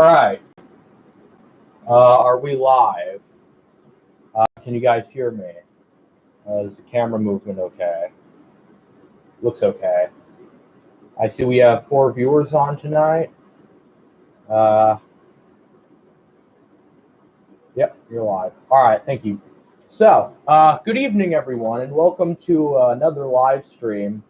All right. Are we live? Can you guys hear me? Is the camera movement okay? Looks okay. I see we have 4 viewers on tonight. Yep, you're live. All right, thank you. So, good evening, everyone, and welcome to another live stream.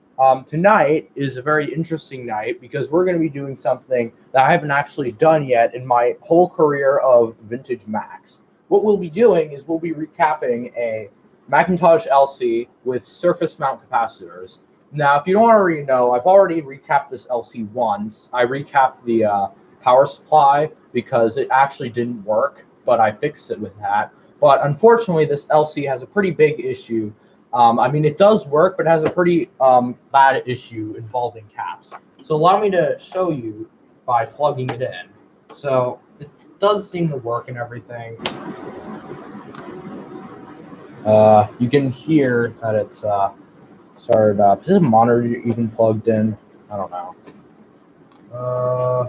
Tonight is a very interesting night because we're going to be doing something that I haven't actually done yet in my whole career of vintage Macs. What we'll be doing is we'll be recapping a Macintosh LC with surface mount capacitors. Now, if you don't already know, I've already recapped this LC once. I recapped the power supply because it actually didn't work, but I fixed it with that. But unfortunately, this LC has a pretty big issue. I mean, it does work, but it has a pretty bad issue involving caps. So allow me to show you by plugging it in. So it does seem to work and everything. You can hear that it's started up. Is this monitor even plugged in? I don't know.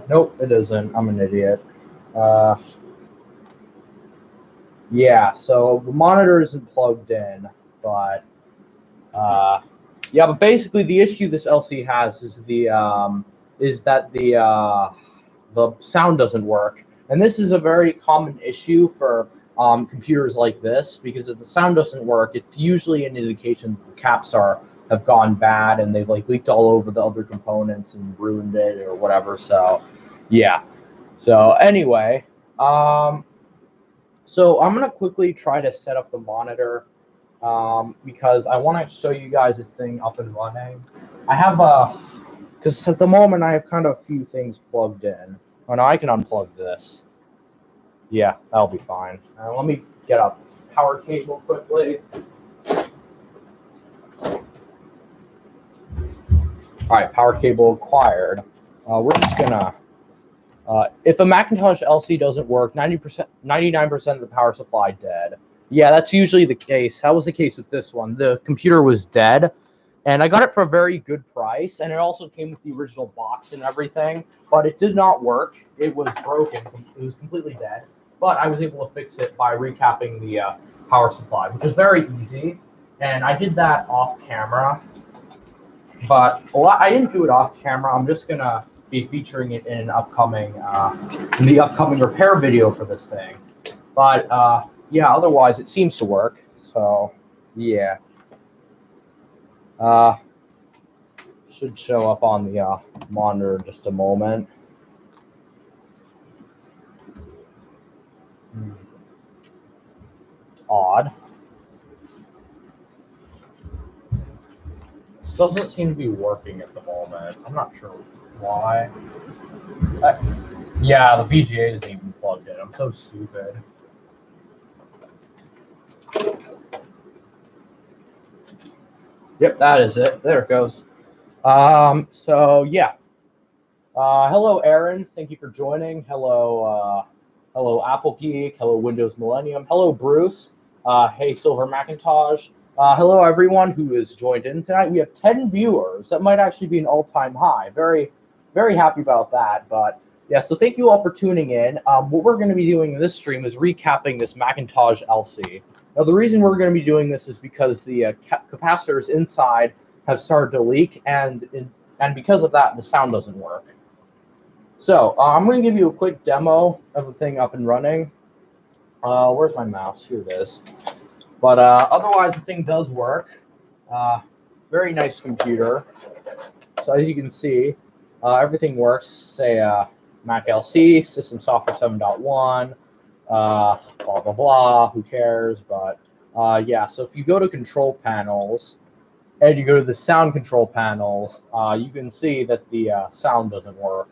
Nope, it isn't. I'm an idiot. Yeah, so the monitor isn't plugged in, but yeah, but basically the issue this LC has is that the sound doesn't work, and this is a very common issue for computers like this, because if the sound doesn't work, it's usually an indication that the caps have gone bad and they've like leaked all over the other components and ruined it or whatever. So yeah. So anyway, so I'm gonna quickly try to set up the monitor because I want to show you guys this thing up and running. I have because at the moment I have kind of a few things plugged in. Oh no, I can unplug this. Yeah, that'll be fine. Let me get a power cable quickly. All right, power cable acquired. We're just gonna, if a Macintosh LC doesn't work, 99% of the power supply dead. Yeah, that's usually the case. That was the case with this one. The computer was dead, and I got it for a very good price, and it also came with the original box and everything, but it did not work. It was broken. It was completely dead, but I was able to fix it by recapping the power supply, which is very easy, and I did that off camera. But I didn't do it off camera. I'm just gonna be featuring it in the upcoming repair video for this thing. But yeah, otherwise it seems to work. So yeah, should show up on the monitor in just a moment. It's odd. This doesn't seem to be working at the moment. I'm not sure why. Yeah, the VGA isn't even plugged in. I'm so stupid. Yep, that is it. There it goes. So yeah. Hello, Aaron. Thank you for joining. Hello, hello, Apple Geek. Hello, Windows Millennium. Hello, Bruce. Hey, Silver Macintosh. Hello, everyone who has joined in tonight. We have 10 viewers. That might actually be an all-time high. Very, very happy about that. But yeah, so thank you all for tuning in. What we're going to be doing in this stream is recapping this Macintosh LC. Now, the reason we're going to be doing this is because the capacitors inside have started to leak, and because of that, the sound doesn't work. So I'm going to give you a quick demo of the thing up and running. Where's my mouse? Here it is. But otherwise, the thing does work. Very nice computer. So as you can see, everything works. Say Mac LC, System Software 7.1, blah, blah, blah. Who cares? But yeah, so if you go to Control Panels, and you go to the Sound Control Panels, you can see that the sound doesn't work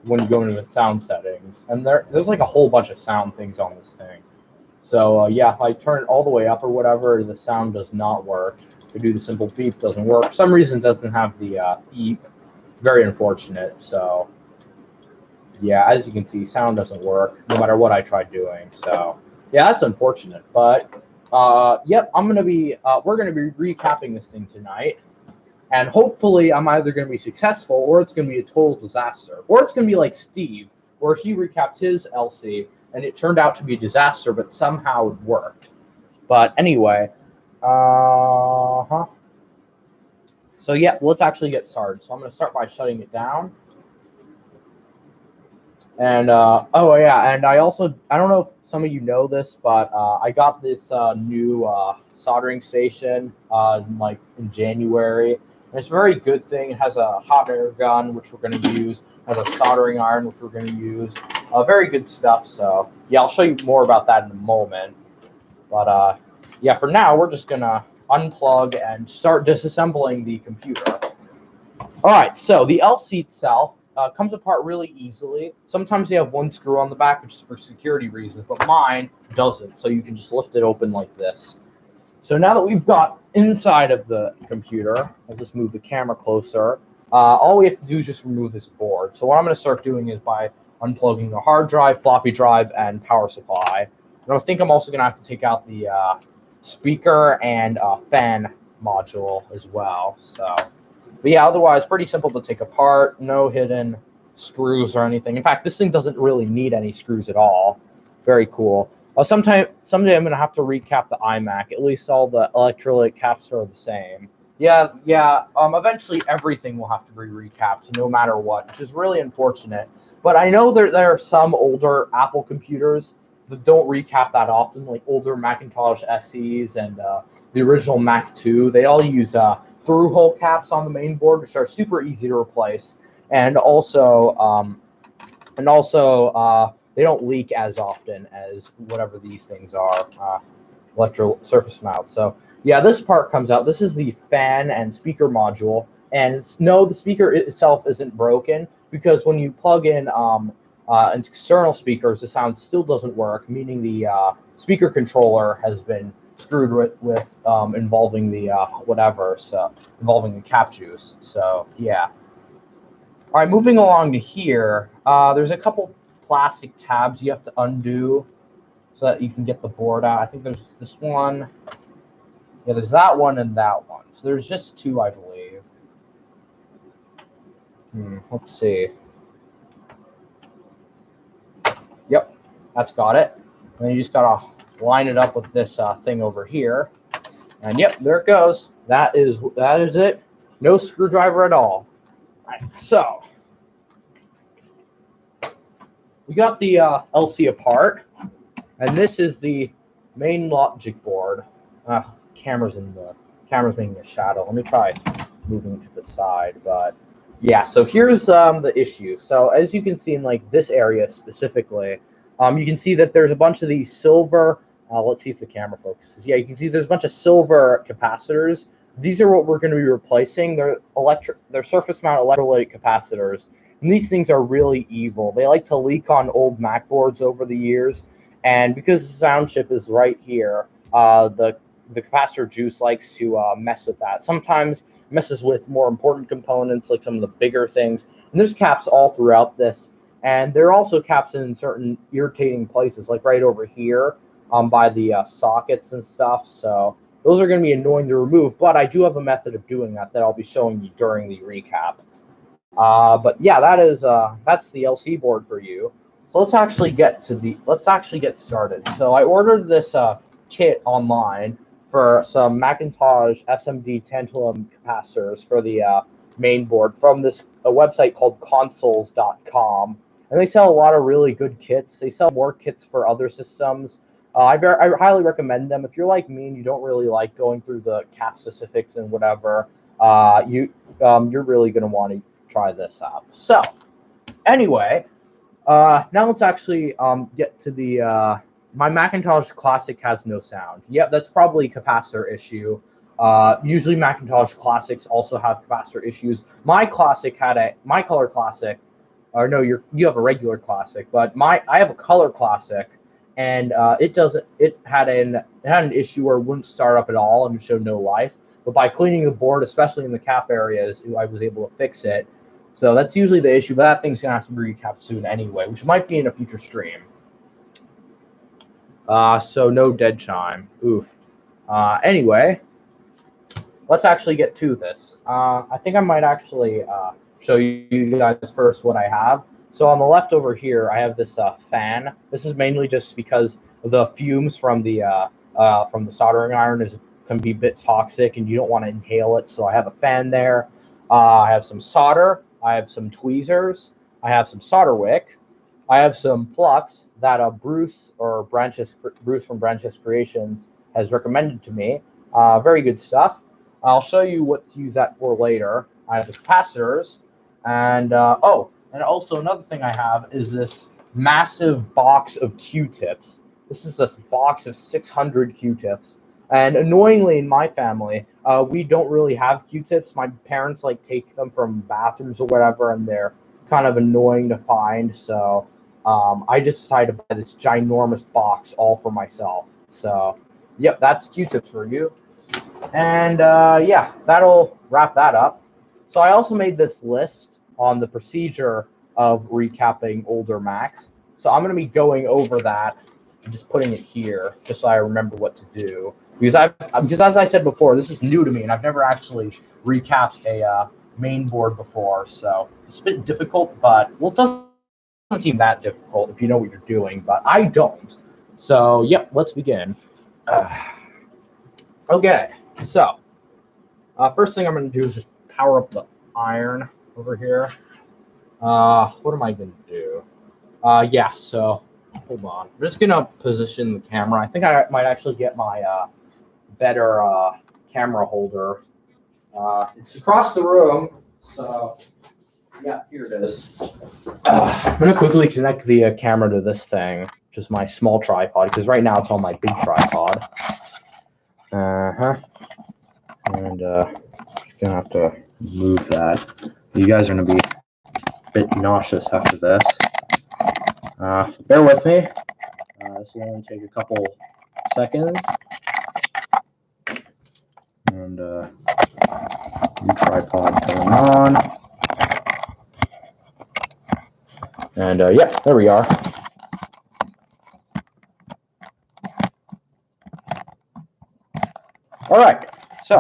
when you go into the sound settings. And there's like a whole bunch of sound things on this thing. So yeah, if I turn it all the way up or whatever, the sound does not work. If I do the simple beep, doesn't work. For some reason, it doesn't have the beep. Very unfortunate. So yeah, as you can see, sound doesn't work no matter what I try doing. So yeah, that's unfortunate. But yep, we're gonna be recapping this thing tonight. And hopefully I'm either going to be successful, or it's going to be a total disaster, or it's going to be like Steve, where he recapped his LC, and it turned out to be a disaster, but somehow it worked. But anyway, So yeah, let's actually get started. So I'm going to start by shutting it down. And oh yeah, and I don't know if some of you know this, but I got this new soldering station like in January. And it's a very good thing. It has a hot air gun, which we're going to use. It has a soldering iron, which we're going to use. Very good stuff. So yeah, I'll show you more about that in a moment. But yeah, for now, we're just going to unplug and start disassembling the computer. All right, so the LC itself comes apart really easily. Sometimes they have one screw on the back, which is for security reasons, but mine doesn't, so you can just lift it open like this. So now that we've got inside of the computer, I'll just move the camera closer. All we have to do is just remove this board. So what I'm going to start doing is by unplugging the hard drive, floppy drive, and power supply. And I think I'm also going to have to take out the speaker and fan module as well. But yeah, otherwise, pretty simple to take apart. No hidden screws or anything. In fact, this thing doesn't really need any screws at all. Very cool. Someday I'm going to have to recap the iMac. At least all the electrolyte caps are the same. Yeah. Eventually, everything will have to be recapped, no matter what, which is really unfortunate. But I know there are some older Apple computers that don't recap that often, like older Macintosh SEs and the original Mac 2. They all use through-hole caps on the main board, which are super easy to replace, and also they don't leak as often as whatever these things are, electro surface mount. So yeah, this part comes out. This is the fan and speaker module, and no, the speaker itself isn't broken, because when you plug in external speakers, the sound still doesn't work, meaning the speaker controller has been screwed with involving the involving the cap juice. So yeah. All right, moving along to here, there's a couple plastic tabs you have to undo so that you can get the board out. I think there's this one. Yeah, there's that one and that one. So there's just two, I believe. Let's see. Yep, that's got it. And you just gotta line it up with this thing over here, and yep, there it goes. That is it. No screwdriver at all. All right, so we got the LC apart, and this is the main logic board. Camera's making a shadow. Let me try moving to the side, but yeah. So here's the issue. So as you can see in like this area specifically, you can see that there's a bunch of these silver. Let's see if the camera focuses. Yeah, you can see there's a bunch of silver capacitors. These are what we're going to be replacing. They're surface mount electrolyte capacitors, and these things are really evil. They like to leak on old Mac boards over the years, and because the sound chip is right here, the capacitor juice likes to mess with that. Sometimes messes with more important components, like some of the bigger things. And there's caps all throughout this, and there are also caps in certain irritating places, like right over here by the sockets and stuff. So those are going to be annoying to remove, but I do have a method of doing that I'll be showing you during the recap. But yeah, that's the LC board for you. So let's actually get started. So I ordered this kit online for some Macintosh SMD tantalum capacitors for the main board from this website called consoles.com. And they sell a lot of really good kits. They sell more kits for other systems. I highly recommend them. If you're like me and you don't really like going through the cap specifics and whatever, you're really going to want to try this out. So anyway, now let's actually get to the my Macintosh Classic has no sound. Yep, that's probably a capacitor issue. Usually Macintosh Classics also have capacitor issues. My color Classic, or no, you have a regular Classic, but I have a color Classic, and it had an issue where it wouldn't start up at all and showed no life. But by cleaning the board, especially in the cap areas, I was able to fix it. So that's usually the issue, but that thing's gonna have to be recapped soon anyway, which might be in a future stream. So no dead chime. Oof. Anyway, let's actually get to this. I think I might actually show you guys first what I have. So on the left over here, I have this fan. This is mainly just because the fumes from the soldering iron can be a bit toxic, and you don't want to inhale it. So I have a fan there. I have some solder. I have some tweezers. I have some solder wick. I have some flux that Bruce from Branches Creations has recommended to me. Very good stuff. I'll show you what to use that for later. I have the capacitors, and and also another thing I have is this massive box of Q-tips. This is a box of 600 Q-tips. And annoyingly, in my family, we don't really have Q-tips. My parents take them from bathrooms or whatever, and they're kind of annoying to find. So I just decided to buy this ginormous box all for myself. So, yep, that's Q-tips for you. And yeah, that'll wrap that up. So I also made this list on the procedure of recapping older Macs. So I'm going to be going over that and just putting it here just so I remember what to do. Because as I said before, this is new to me, and I've never actually recapped a main board before. So it's a bit difficult, but it doesn't seem that difficult if you know what you're doing, but I don't. So, yep, let's begin. Okay, so first thing I'm going to do is just power up the iron over here. What am I going to do? Yeah, so hold on. I'm just going to position the camera. I think I might actually get my better camera holder. It's across the room, so yeah, here it is. I'm going to quickly connect the camera to this thing, which is my small tripod, because right now it's on my big tripod. And just going to have to move that. You guys are going to be a bit nauseous after this. Bear with me. This will only take a couple seconds. And new tripod going on. And yeah, there we are. All right. So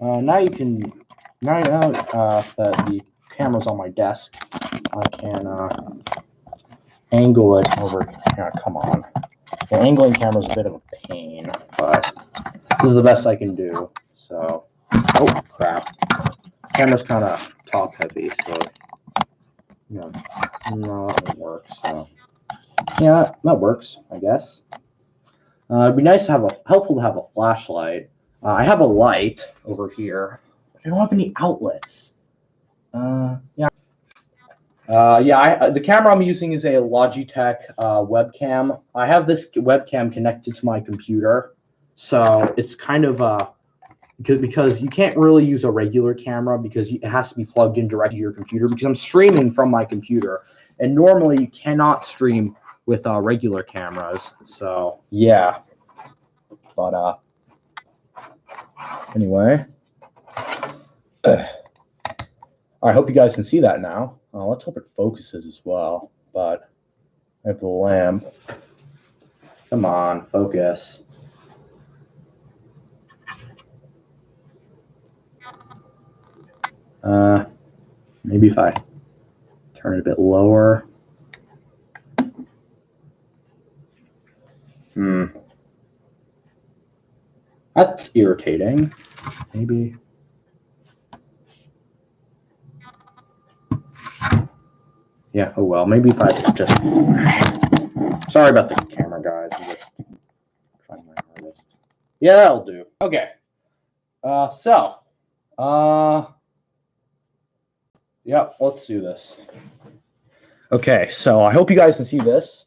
now that the camera's on my desk, I can angle it over. Yeah, come on. The angling camera's a bit of a pain, but this is the best I can do. So, oh crap, camera's kind of top heavy, so no, that won't work. So, yeah, that works, I guess. It'd be nice to have helpful to have a flashlight. I have a light over here, but I don't have any outlets. Yeah. The camera I'm using is a Logitech webcam. I have this webcam connected to my computer, so it's kind of because you can't really use a regular camera because it has to be plugged in directly to your computer, because I'm streaming from my computer, and normally you cannot stream with regular cameras. So yeah, but anyway, I hope you guys can see that now. Let's hope it focuses as well. But I have the lamp. Come on, focus. Maybe if I turn it a bit lower. That's irritating. Maybe. Yeah, oh well. Maybe if I just... Sorry about the camera, guys. I'm just trying my hardest. Yeah, that'll do. Okay. Yeah, let's do this. Okay, so I hope you guys can see this.